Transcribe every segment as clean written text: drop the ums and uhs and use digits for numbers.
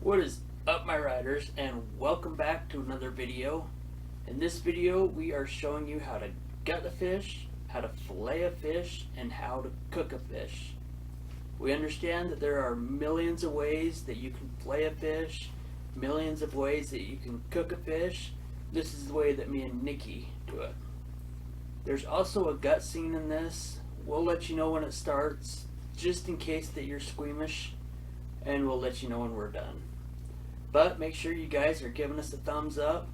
What is up, my riders, and welcome back to another video. In this video we are showing you how to gut a fish, how to fillet a fish, and how to cook a fish. We understand that there are millions of ways that you can fillet a fish, millions of ways that you can cook a fish. This is the way that me and Nikki do it. There's also a gut scene in this. We'll let you know when it starts, just in case that you're squeamish, and we'll let you know when we're done. But make sure you guys are giving us a thumbs up.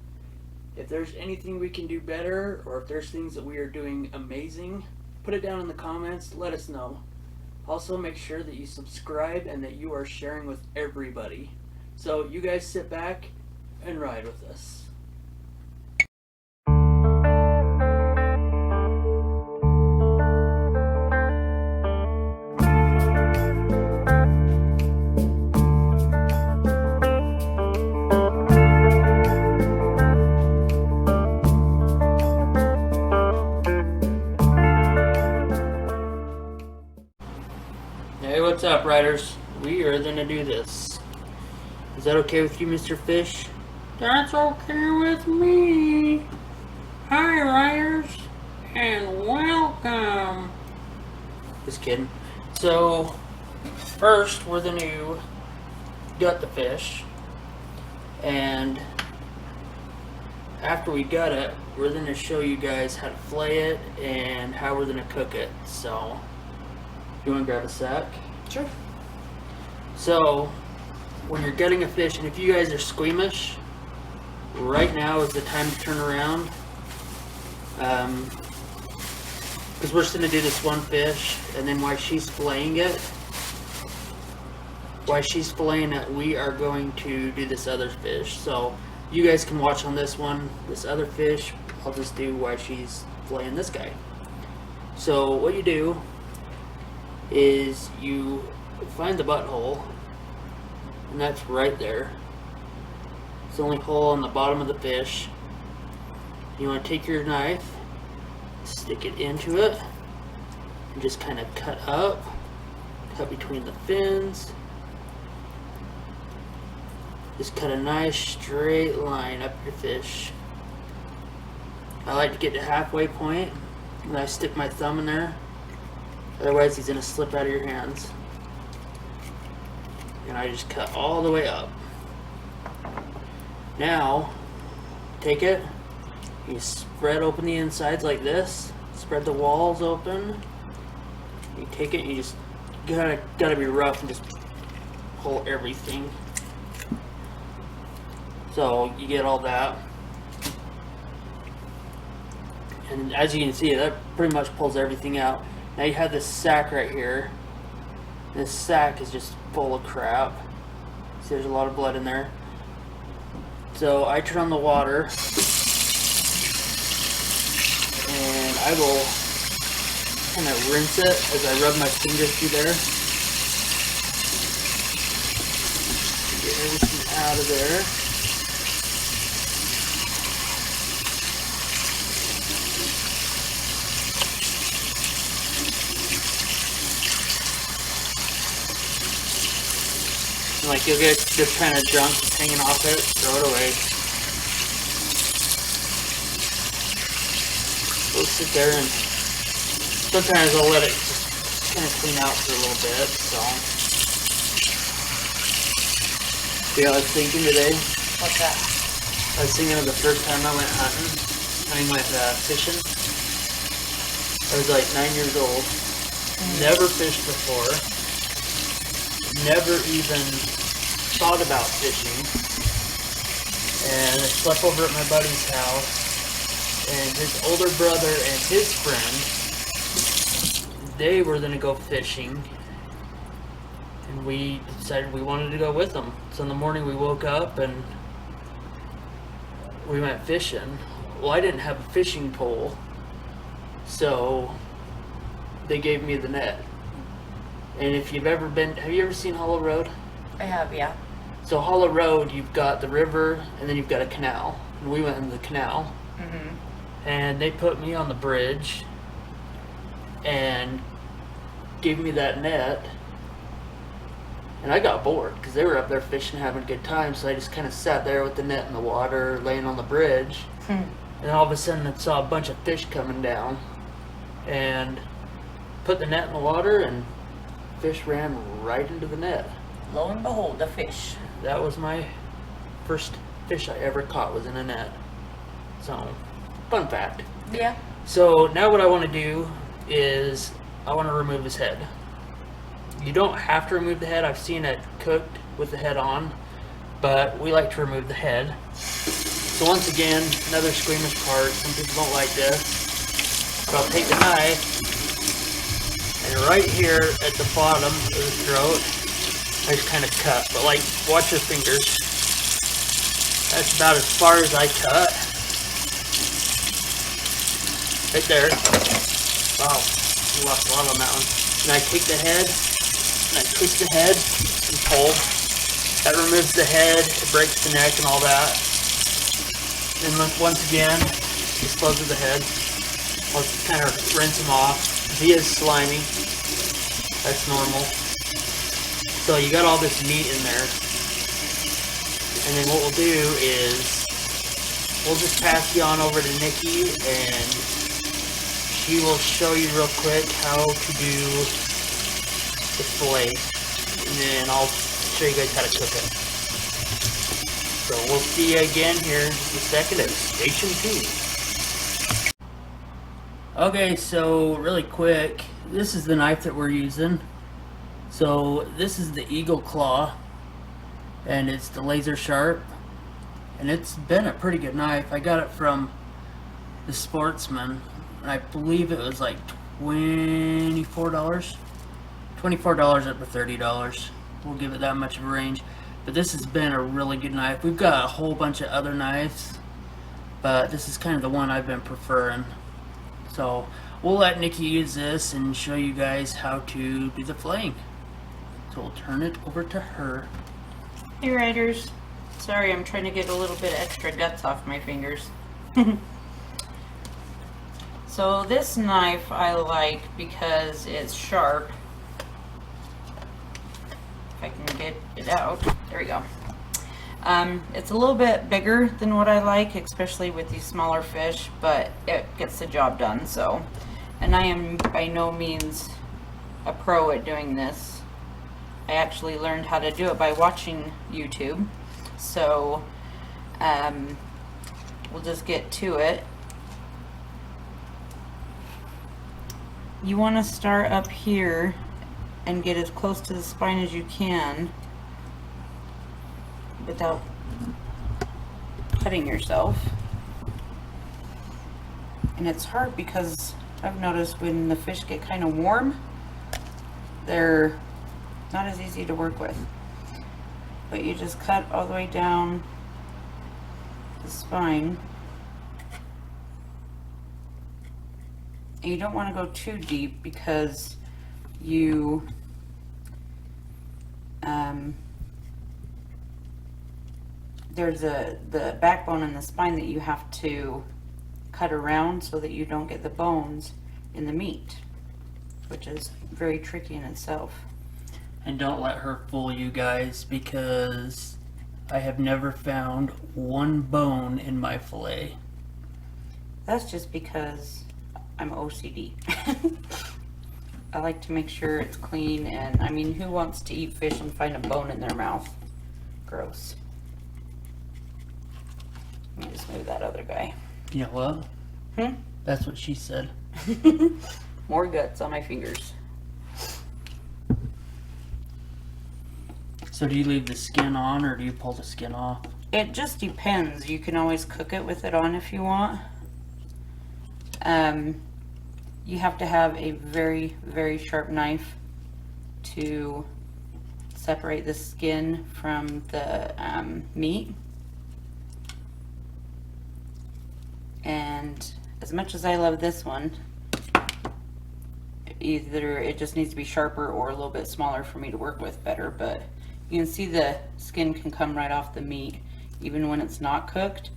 If there's anything we can do better, or if there's things that we are doing amazing, put it down in the comments, let us know. Also make sure that you subscribe and that you are sharing with everybody. So you guys sit back and ride with us. Hey, what's up, riders? We are gonna do this. Is that okay with you, Mr. Fish? That's okay with me. Hi, riders, and welcome. Just kidding. So, first we're gonna gut the fish, and after we gut it, we're gonna show you guys how to fillet it and how we're gonna cook it. So, you wanna grab a sack? Sure. So, when you're gutting a fish, and if you guys are squeamish, right now is the time to turn around. Because we're just going to do this one fish, and then while she's filleting it, we are going to do this other fish. So, you guys can watch on this one, this other fish. I'll just do while she's filleting this guy. So, what you do is you find the butthole, and that's right there. It's the only hole on the bottom of the fish. You want to take your knife, stick it into it, and just kind of cut between the fins. Just cut a nice straight line up your fish. I like to get to halfway point, and I stick my thumb in there. Otherwise he's going to slip out of your hands. And I just cut all the way up. Now, take it, you spread open the insides like this, spread the walls open, you take it, you just gotta be rough and just pull everything. So you get all that. And as you can see, that pretty much pulls everything out. Now you have this sack right here. This sack is just full of crap. See, there's a lot of blood in there. So I turn on the water, and I will kind of rinse it as I rub my fingers through there. Get everything out of there. Like, you'll get this kind of junk hanging off it, throw it away. We'll sit there, and sometimes I'll let it just kind of clean out for a little bit, so. See what I was thinking today? What's that? I was thinking of the first time I went hunting. Fishing. I was like 9 years old. Never fished before. Never even thought about fishing, and I slept over at my buddy's house, and his older brother and his friend, they were gonna go fishing, and we decided we wanted to go with them. So in the morning we woke up and we went fishing. Well, I didn't have a fishing pole, so they gave me the net. And if you've ever been, have you ever seen Hollow Road? I have, yeah. So Hollow Road, you've got the river, and then you've got a canal. And we went in the canal. Mm-hmm. And they put me on the bridge and gave me that net. And I got bored because they were up there fishing, having a good time. So I just kind of sat there with the net in the water, laying on the bridge. And all of a sudden, I saw a bunch of fish coming down, and put the net in the water, and fish ran right into the net. Lo and behold, a fish. That was my first fish I ever caught, was in a net. So, fun fact. Yeah. So now what I want to do is I want to remove his head. You don't have to remove the head. I've seen it cooked with the head on, but we like to remove the head. So once again, another squeamish part. Some people don't like this. So I'll take the knife, and right here at the bottom of the throat, I just kind of cut. But like, watch your fingers. That's about as far as I cut. Right there. Wow, we lost a lot on that one. And I take the head, and I twist the head and pull. That removes the head, it breaks the neck and all that. And then once again, dispose of the head. I'll kind of rinse him off. He is slimy. That's normal. So you got all this meat in there. And then what we'll do is we'll just pass you on over to Nikki, and she will show you real quick how to do the fillet. And then I'll show you guys how to cook it. So we'll see you again here in just a second at Station 2. Okay, so really quick, this is the knife that we're using. So this is the Eagle Claw, and it's the laser sharp, and it's been a pretty good knife. I got it from the Sportsman, and I believe it was like $24 up to $30. We'll give it that much of a range. But this has been a really good knife. We've got a whole bunch of other knives, but this is kind of the one I've been preferring. So we'll let Nikki use this and show you guys how to do the filleting. So we'll turn it over to her. Hey Riders, sorry, I'm trying to get a little bit of extra guts off my fingers. So this knife I like because it's sharp. If I can get it out, there we go. It's a little bit bigger than what I like, especially with these smaller fish, but it gets the job done. So, and I am by no means a pro at doing this. I actually learned how to do it by watching YouTube. So we'll just get to it. You want to start up here and get as close to the spine as you can without cutting yourself. And it's hard because I've noticed when the fish get kind of warm, they're not as easy to work with. But you just cut all the way down the spine. And you don't want to go too deep because you there's the backbone and the spine that you have to cut around so that you don't get the bones in the meat, which is very tricky in itself. And don't let her fool you guys, because I have never found one bone in my fillet. That's just because I'm OCD. I like to make sure it's clean, and I mean, who wants to eat fish and find a bone in their mouth? Gross. Let me just move that other guy. You know what? That's what she said. More guts on my fingers. So do you leave the skin on, or do you pull the skin off? It just depends. You can always cook it with it on if you want. You have to have a very, very sharp knife to separate the skin from the meat. And as much as I love this one, either it just needs to be sharper or a little bit smaller for me to work with better, but you can see the skin can come right off the meat even when it's not cooked,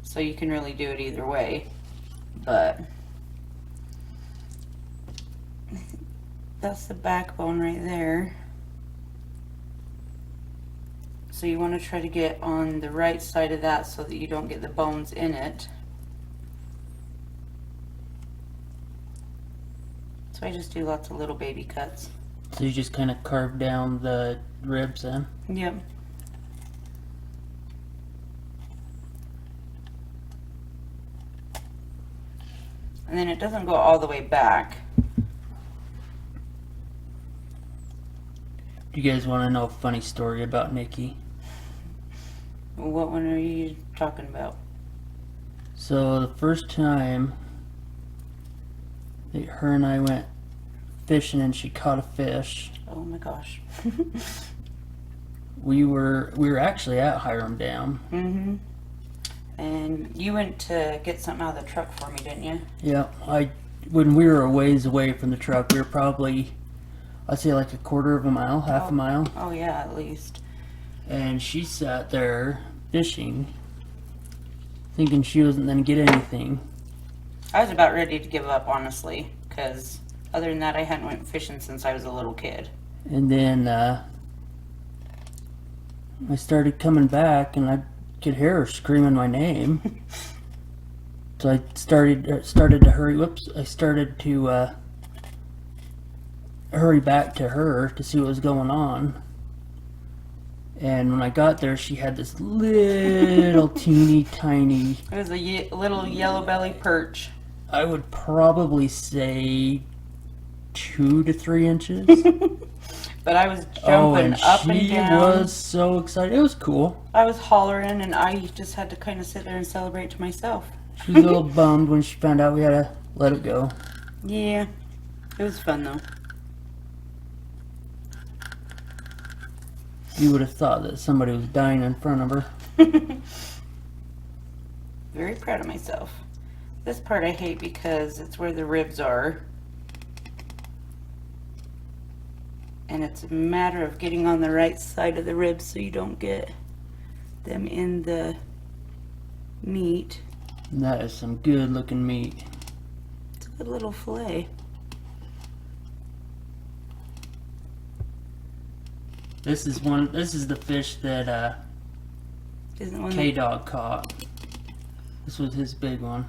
so you can really do it either way. But that's the backbone right there. So you want to try to get on the right side of that so that you don't get the bones in it. So I just do lots of little baby cuts. So you just kind of carve down the ribs then? Yep. And then it doesn't go all the way back. Do you guys want to know a funny story about Nikki? What one are you talking about? So the first time that her and I went fishing and she caught a fish, Oh my gosh. we were actually at Hiram Dam. Mm-hmm. And you went to get something out of the truck for me, didn't you? Yeah, when we were a ways away from the truck, we were probably, I'd say like a quarter of a mile, half a mile. Oh yeah, at least. And she sat there fishing, thinking she wasn't going to get anything. I was about ready to give up, honestly, because other than that, I hadn't went fishing since I was a little kid. And then I started coming back, and I could hear her screaming my name. So I started to hurry. Whoops! I started to hurry back to her to see what was going on. And when I got there, she had this little teeny tiny. It was a little yellow belly perch. I would probably say 2 to 3 inches. But I was jumping up and She down. was so excited. It was cool. I was hollering, and I just had to kind of sit there and celebrate to myself. She was a little bummed when she found out we had to let it go. Yeah, it was fun though. You would have thought that somebody was dying in front of her. Very proud of myself. This part I hate because it's where the ribs are. And it's a matter of getting on the right side of the ribs so you don't get them in the meat. And that is some good looking meat. It's a good little fillet. This is the fish that Isn't one K-Dog caught. This was his big one.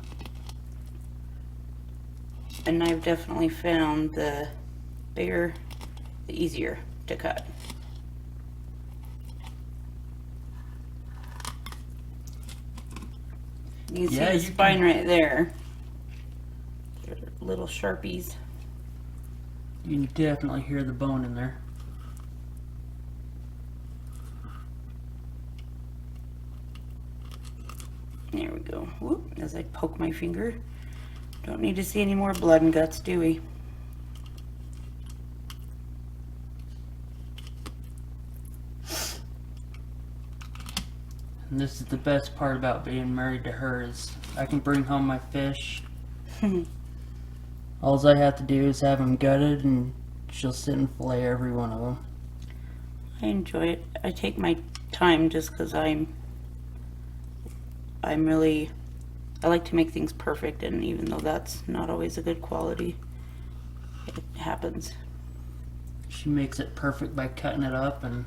and I've definitely found the bigger, the easier to cut. You can see the spine right there. They're little sharpies. You can definitely hear the bone in there. There we go. Whoop, as I poke my finger. Don't need to see any more blood and guts, do we? And this is the best part about being married to her is I can bring home my fish. All I have to do is have them gutted and she'll sit and fillet every one of them. I enjoy it. I take my time just because I like to make things perfect, and even though that's not always a good quality, it happens. She makes it perfect by cutting it up, and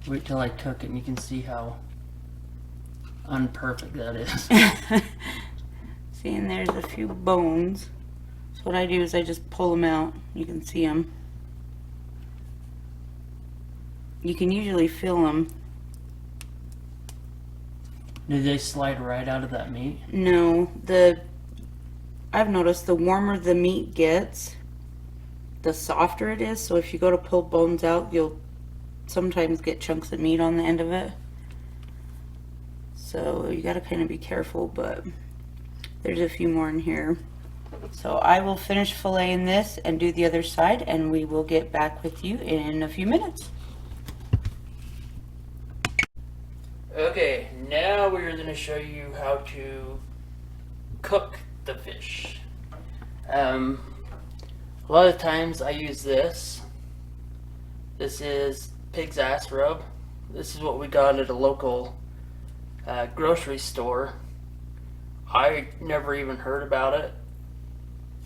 wait till I cook it and you can see how unperfect that is. See, and there's a few bones. So what I do is I just pull them out. You can see them. You can usually feel them. Do they slide right out of that meat? No, I've noticed the warmer the meat gets, the softer it is. So if you go to pull bones out, you'll sometimes get chunks of meat on the end of it. So you got to kind of be careful, but there's a few more in here. So I will finish filleting this and do the other side, and we will get back with you in a few minutes. Okay, now we're going to show you how to cook the fish. A lot of times I use this. This is pig's ass rub. This is what we got at a local grocery store. I never even heard about it,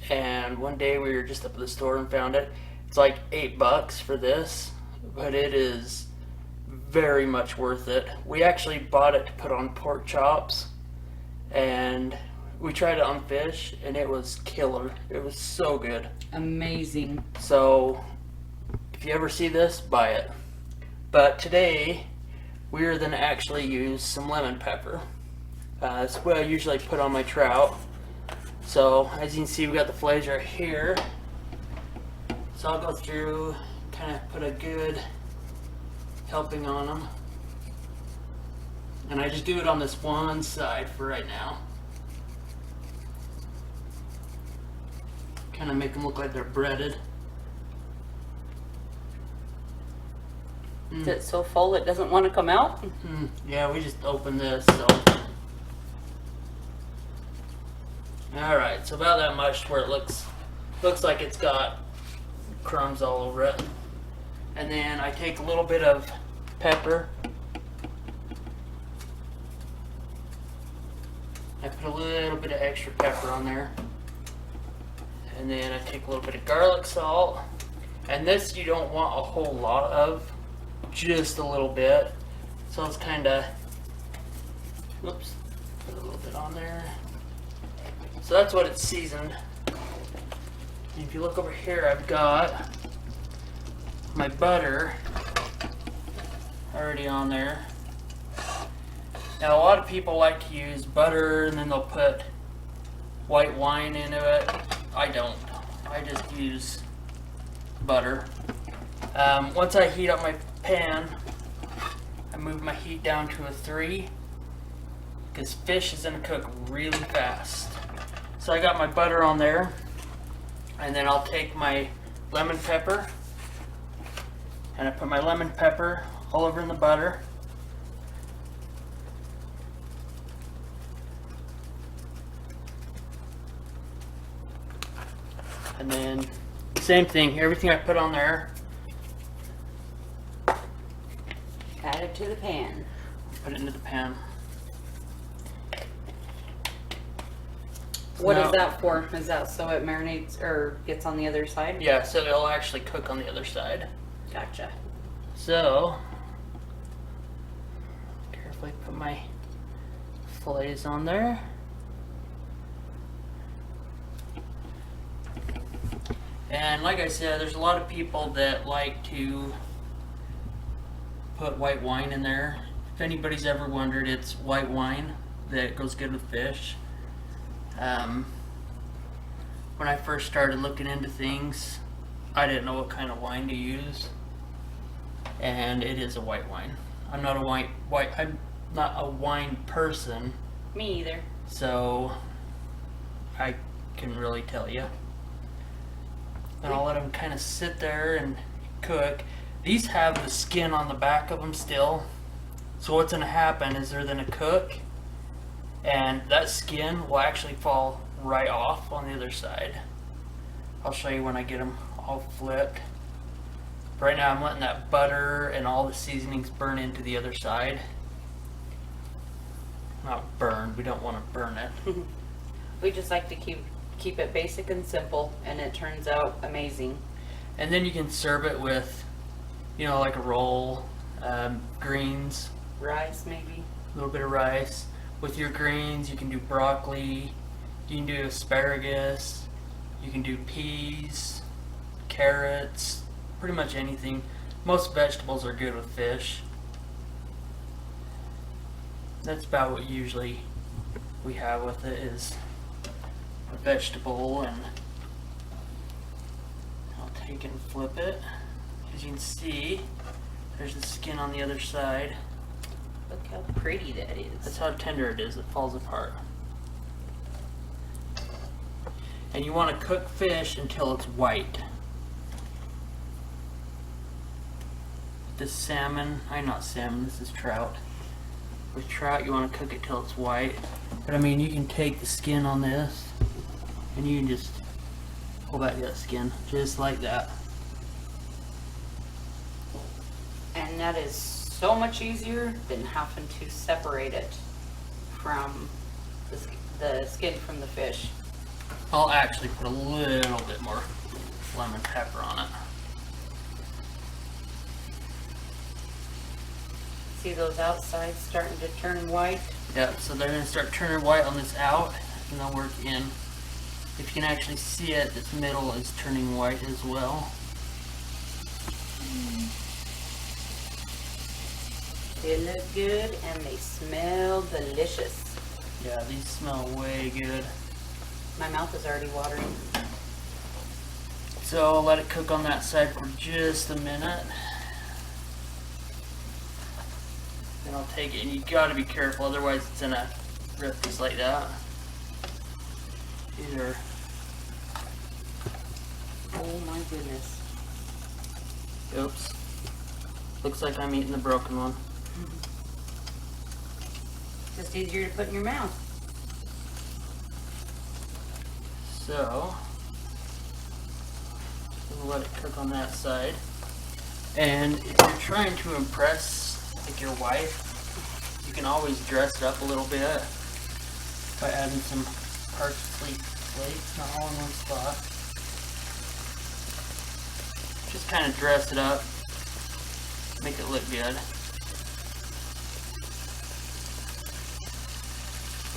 and one day we were just up at the store and found it. It's like $8 for this, but it is very much worth it. We actually bought it to put on pork chops, and we tried it on fish, and it was killer. It was so good. Amazing. So if you ever see this, buy it. But today we're gonna actually use some lemon pepper. That's what I usually put on my trout. So as you can see, we got the fillets right here. So I'll go through, kind of put a good helping on them. And I just do it on this one side for right now. Kind of make them look like they're breaded. Is it so full it doesn't want to come out? Yeah, we just opened this, so. Alright, so about that much where it looks like it's got crumbs all over it. And then I take a little bit of pepper. I put a little bit of extra pepper on there. And then I take a little bit of garlic salt. And this you don't want a whole lot of, just a little bit. So it's kind of, whoops, put a little bit on there. So that's what it's seasoned. And if you look over here, I've got my butter already on there. Now a lot of people like to use butter and then they'll put white wine into it. I don't. I just use butter. Once I heat up my pan, I move my heat down to a 3 because fish is going to cook really fast. So I got my butter on there, and then I'll take my lemon pepper and I put my lemon pepper all over in the butter. And then same thing, everything I put on there, Add it to the pan. put it into the pan. What Now- is that for? Is that so it marinates or gets on the other side? Yeah, so it'll actually cook on the other side. Gotcha. So, carefully put my fillets on there. And like I said, there's a lot of people that like to put white wine in there. If anybody's ever wondered, it's white wine that goes good with fish. When I first started looking into things, I didn't know what kind of wine to use, and it is a white wine. I'm not a wine person, Me either. so I can really tell you. And I'll let them kind of sit there and cook. These have the skin on the back of them still, so what's going to happen is they're going to cook, and that skin will actually fall right off on the other side. I'll show you when I get them all flipped. Right now I'm letting that butter and all the seasonings burn into the other side. Not burned, we don't want to burn it. We just like to keep it basic and simple, and it turns out amazing. And then you can serve it with, you know, like a roll, greens, Rice maybe. a little bit of rice. With your greens, you can do broccoli, you can do asparagus, you can do peas, carrots, pretty much anything. Most vegetables are good with fish. That's about what usually we have with it, is a vegetable. And I'll take it and flip it. As you can see, there's the skin on the other side. Look how pretty that is. That's how tender it is, it falls apart. And you want to cook fish until it's white. This salmon, not salmon, this is trout. With trout, you want to cook it till it's white. But I mean, you can take the skin on this, and you can just pull back that skin, just like that. And that is so much easier than having to separate it from the skin from the fish. I'll actually put a little bit more lemon pepper on it. see those outsides starting to turn white? Yeah, so they're going to start turning white on this out, and they'll work in. If you can actually see it, this middle is turning white as well. They look good and they smell delicious. Yeah, these smell way good. My mouth is already watering. So I'll let it cook on that side for just a minute. Then I'll take it, and you gotta be careful, otherwise it's gonna rip just like that. These are, Oh my goodness. oops. Looks like I'm eating the broken one. Just easier to put in your mouth. So, we'll let it cook on that side. And if you're trying to impress like your wife, you can always dress it up a little bit by adding some parsley flakes, not all in one spot. Just kind of dress it up, make it look good.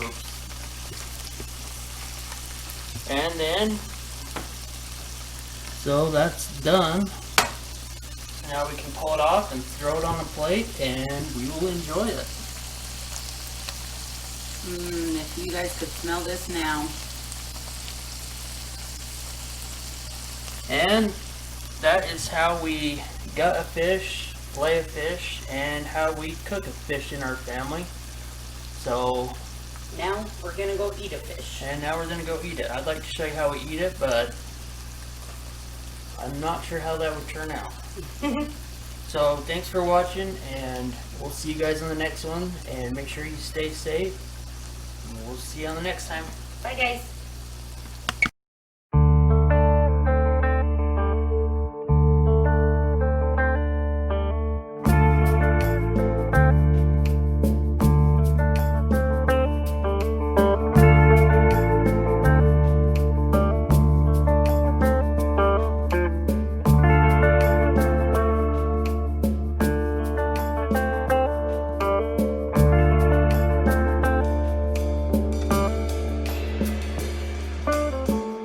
Oops. And then, so that's done. Now we can pull it off and throw it on a plate, and we will enjoy it. If you guys could smell this now. And that is how we gut a fish, fillet a fish, and how we cook a fish in our family. So, Now we're gonna go eat a fish. and now we're gonna go eat it. I'd like to show you how we eat it, but I'm not sure how that would turn out. So thanks for watching, and we'll see you guys on the next one, and make sure you stay safe, and we'll see you on the next time. Bye guys.